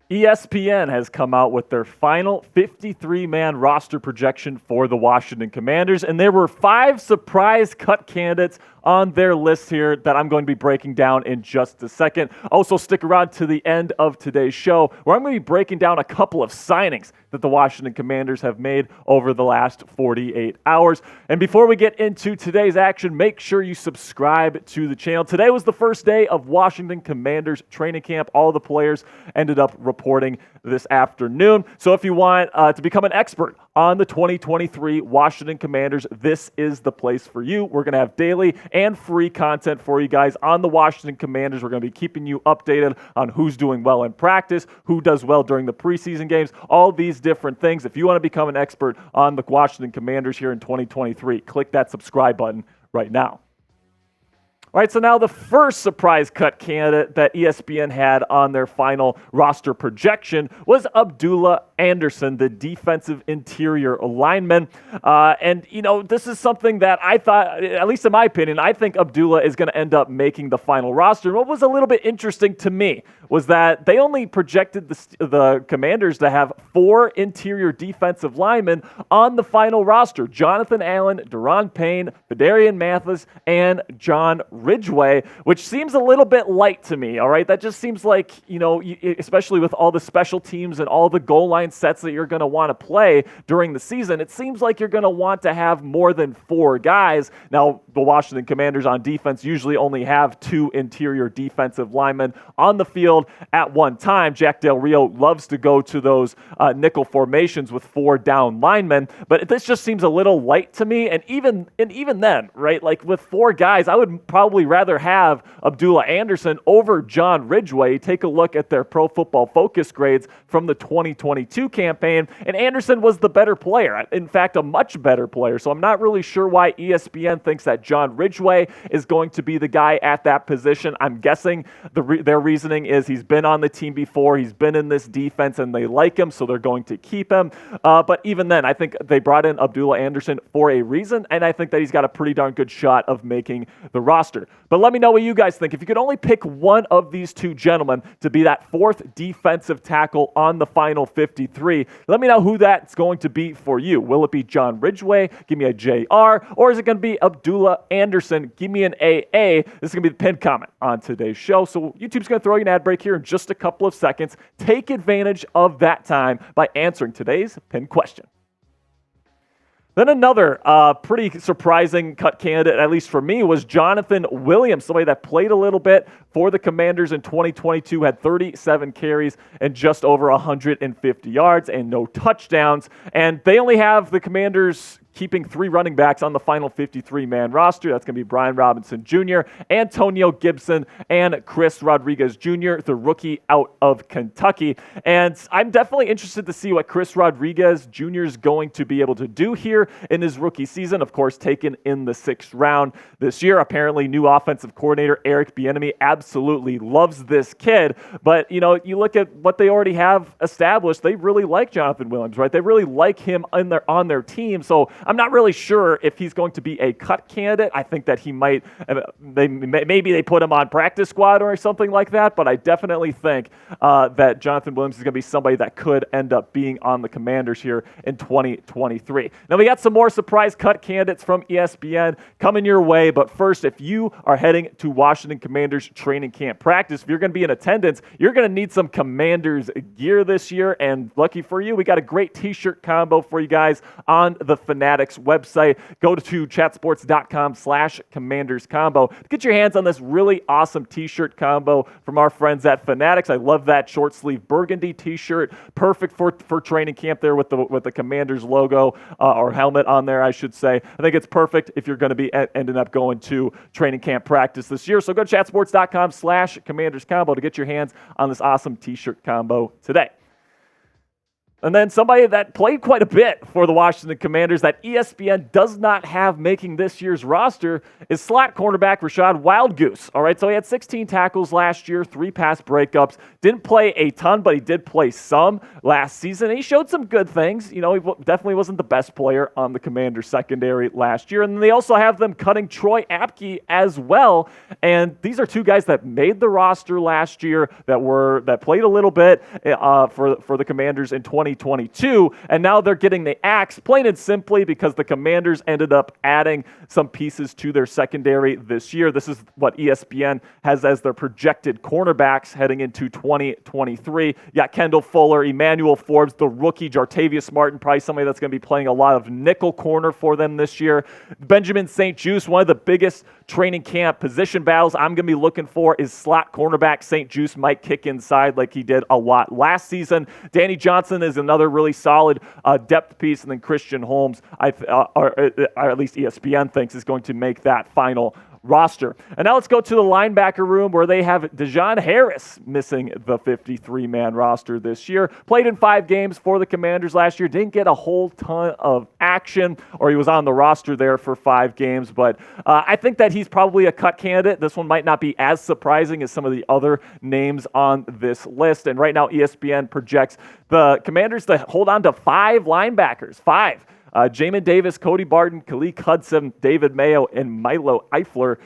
ESPN has come out with their final 53-man roster projection for the Washington Commanders, and there were 5 surprise cut candidates on their list here that I'm going to be breaking down in just a second. Also, stick around to the end of today's show, where I'm going to be breaking down a couple of signings that the Washington Commanders have made over the last 48 hours. And before we get into today's action, make sure you subscribe to the channel. Today was the first day of Washington Commanders training camp. All the players ended up reporting this afternoon. So if you want to become an expert on the 2023 Washington Commanders, this is the place for you. We're going to have daily and free content for you guys on the Washington Commanders. We're going to be keeping you updated on who's doing well in practice, who does well during the preseason games, all these different things. If you want to become an expert on the Washington Commanders here in 2023, click that subscribe button right now. All right, so now the first surprise cut candidate that ESPN had on their final roster projection was Abdullah Anderson, the defensive interior lineman. And, you know, this is something that I thought, at least in my opinion, I think Abdullah is going to end up making the final roster. And what was a little bit interesting to me was that they only projected the Commanders to have 4 interior defensive linemen on the final roster: Jonathan Allen, Daron Payne, Phidarian Mathis, and John Ridgeway, which seems a little bit light to me, all right? That just seems like, you know, especially with all the special teams and all the goal line sets that you're going to want to play during the season, it seems like you're going to want to have more than 4 guys. Now, the Washington Commanders on defense usually only have 2 interior defensive linemen on the field at one time. Jack Del Rio loves to go to those nickel formations with 4 down linemen, but this just seems a little light to me. And even then, right, like with 4 guys, I would probably rather have Abdullah Anderson over John Ridgeway. Take a look at their Pro Football Focus grades from the 2022 campaign, and Anderson was the better player. In fact, a much better player. So I'm not really sure why ESPN thinks that John Ridgeway is going to be the guy at that position. I'm guessing their reasoning is he's been on the team before, he's been in this defense, and they like him, so they're going to keep him. But even then, I think they brought in Abdullah Anderson for a reason, and I think that he's got a pretty darn good shot of making the roster. But let me know what you guys think. If you could only pick one of these 2 gentlemen to be that 4th defensive tackle on the final 53, let me know who that's going to be for you. Will it be John Ridgeway? Give me a JR. Or is it going to be Abdullah Anderson? Give me an AA. This is going to be the pinned comment on today's show. So YouTube's going to throw you an ad break here in just a couple of seconds. Take advantage of that time by answering today's pinned question. Then another pretty surprising cut candidate, at least for me, was Jonathan Williams, somebody that played a little bit for the Commanders in 2022, had 37 carries and just over 150 yards and no touchdowns. And they only have the Commanders keeping 3 running backs on the final 53-man roster. That's going to be Brian Robinson Jr., Antonio Gibson, and Chris Rodriguez Jr., the rookie out of Kentucky. And I'm definitely interested to see what Chris Rodriguez Jr. is going to be able to do here in his rookie season. Of course, taken in the 6th round this year. Apparently, new offensive coordinator Eric Bieniemy absolutely loves this kid. But, you know, you look at what they already have established, they really like Jonathan Williams, right? They really like him on their team. So I'm not really sure if he's going to be a cut candidate. I think that he might, maybe they put him on practice squad or something like that, but I definitely think that Jonathan Williams is going to be somebody that could end up being on the Commanders here in 2023. Now, we got some more surprise cut candidates from ESPN coming your way, but first, if you are heading to Washington Commanders training camp practice, if you're going to be in attendance, you're going to need some Commanders gear this year, and lucky for you, we got a great t-shirt combo for you guys on the Fanatics website. Go to chatsports.com/Commanders combo to get your hands on this really awesome t-shirt combo from our friends at Fanatics. I love that short sleeve burgundy t-shirt, perfect for training camp there with the Commanders logo or helmet on there, I should say. I think it's perfect if you're going to be ending up going to training camp practice this year. So go to chatsports.com/Commanders combo to get your hands on this awesome t-shirt combo today. And then somebody that played quite a bit for the Washington Commanders that ESPN does not have making this year's roster is slot cornerback Rashad Wildgoose. All right, so he had 16 tackles last year, 3 pass breakups. Didn't play a ton, but he did play some last season. And he showed some good things. You know, he definitely wasn't the best player on the Commanders secondary last year. And then they also have them cutting Troy Apke as well. And these are 2 guys that made the roster last year that played a little bit for the Commanders in 2022, and now they're getting the axe, plain and simply because the Commanders ended up adding some pieces to their secondary this year. This is what ESPN has as their projected cornerbacks heading into 2023. You got Kendall Fuller, Emmanuel Forbes, the rookie Jartavius Martin, probably somebody that's going to be playing a lot of nickel corner for them this year. Benjamin St-Juste, one of the biggest training camp position battles I'm going to be looking for is slot cornerback. St-Juste might kick inside like he did a lot last season. Danny Johnson is another really solid depth piece, and then Christian Holmes, or at least ESPN thinks, is going to make that final roster. And now let's go to the linebacker room where they have Dejon Harris missing the 53-man roster this year. Played in 5 games for the Commanders last year. Didn't get a whole ton of action, or he was on the roster there for 5 games. But I think that he's probably a cut candidate. This one might not be as surprising as some of the other names on this list. And right now ESPN projects the Commanders to hold on to 5 linebackers. 5. Jamin Davis, Cody Barton, Khaleke Hudson, David Mayo, and Milo Eifler.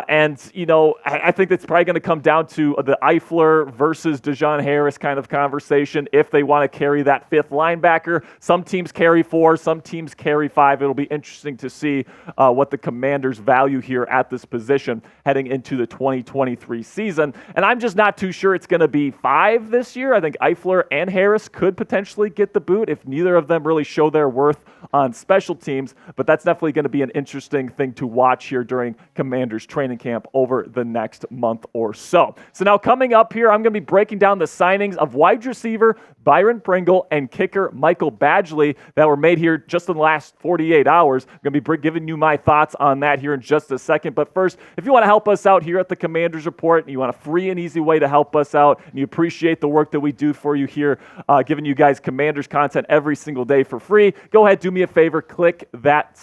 And, you know, I think it's probably going to come down to the Eifler versus Dejon Harris kind of conversation if they want to carry that 5th linebacker. Some teams carry 4, some teams carry 5. It'll be interesting to see what the Commanders value here at this position heading into the 2023 season. And I'm just not too sure it's going to be 5 this year. I think Eifler and Harris could potentially get the boot if neither of them really show their worth on special teams, but that's definitely going to be an interesting thing to watch here during Commanders training camp over the next month or so. So now coming up here, I'm going to be breaking down the signings of wide receiver Byron Pringle and kicker Michael Badgley that were made here just in the last 48 hours. I'm going to be giving you my thoughts on that here in just a second. But first, if you want to help us out here at the Commanders Report, and you want a free and easy way to help us out, and you appreciate the work that we do for you here, giving you guys Commanders content every single day for free, go ahead, do me a favor, click that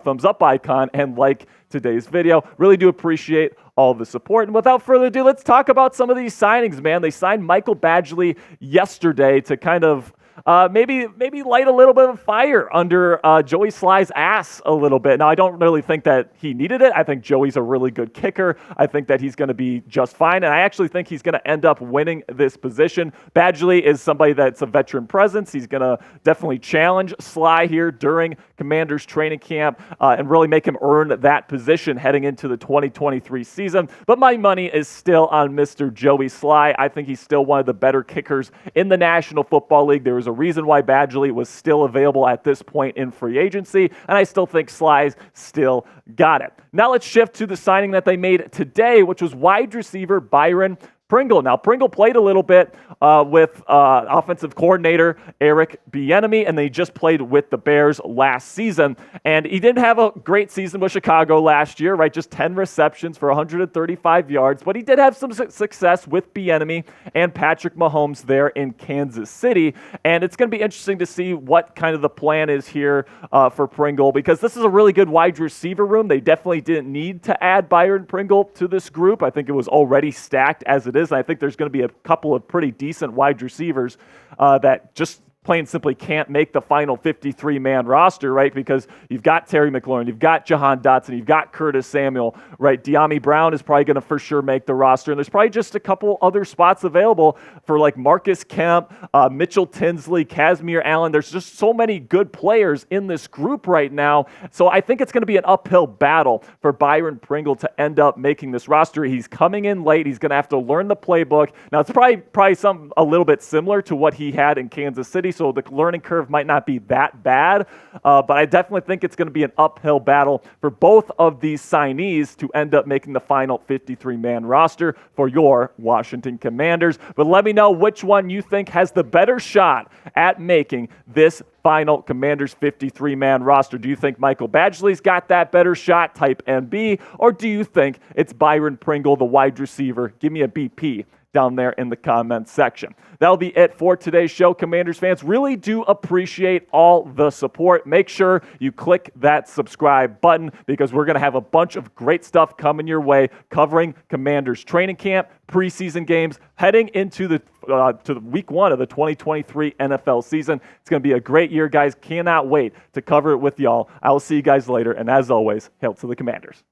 thumbs up icon and like today's video. Really do appreciate all the support. And without further ado, let's talk about some of these signings, man. They signed Michael Badgley yesterday to kind of maybe light a little bit of fire under Joey Sly's ass a little bit. Now, I don't really think that he needed it. I think Joey's a really good kicker. I think that he's going to be just fine, and I actually think he's going to end up winning this position. Badgley is somebody that's a veteran presence. He's going to definitely challenge Sly here during Commanders training camp and really make him earn that position heading into the 2023 season. But my money is still on Mr. Joey Sly. I think he's still one of the better kickers in the National Football League. There was a reason why Badgley was still available at this point in free agency, and I still think Sly's still got it. Now let's shift to the signing that they made today, which was wide receiver Byron Pringle. Now, Pringle played a little bit with offensive coordinator Eric Bieniemy, and they just played with the Bears last season. And he didn't have a great season with Chicago last year, right? Just 10 receptions for 135 yards. But he did have some success with Bieniemy and Patrick Mahomes there in Kansas City. And it's going to be interesting to see what kind of the plan is here for Pringle, because this is a really good wide receiver room. They definitely didn't need to add Byron Pringle to this group. I think it was already stacked as it is. And I think there's going to be a couple of pretty decent wide receivers that just plain simply can't make the final 53-man roster, right? Because you've got Terry McLaurin, you've got Jahan Dotson, you've got Curtis Samuel, right? De'Ami Brown is probably going to for sure make the roster, and there's probably just a couple other spots available for like Marcus Kemp, Mitchell Tinsley, Kazmir Allen. There's just so many good players in this group right now, so I think it's going to be an uphill battle for Byron Pringle to end up making this roster. He's coming in late. He's going to have to learn the playbook. Now, it's probably something a little bit similar to what he had in Kansas City, so the learning curve might not be that bad, but I definitely think it's going to be an uphill battle for both of these signees to end up making the final 53-man roster for your Washington Commanders. But let me know which one you think has the better shot at making this final Commanders 53-man roster. Do you think Michael Badgley's got that better shot, type MB, or do you think it's Byron Pringle, the wide receiver? Give me a BP down there in the comments section. That'll be it for today's show. Commanders fans, really do appreciate all the support. Make sure you click that subscribe button because we're going to have a bunch of great stuff coming your way covering Commanders training camp, preseason games, heading into the to week 1 of the 2023 NFL season. It's going to be a great year, guys. Cannot wait to cover it with y'all. I will see you guys later, and as always, hail to the Commanders.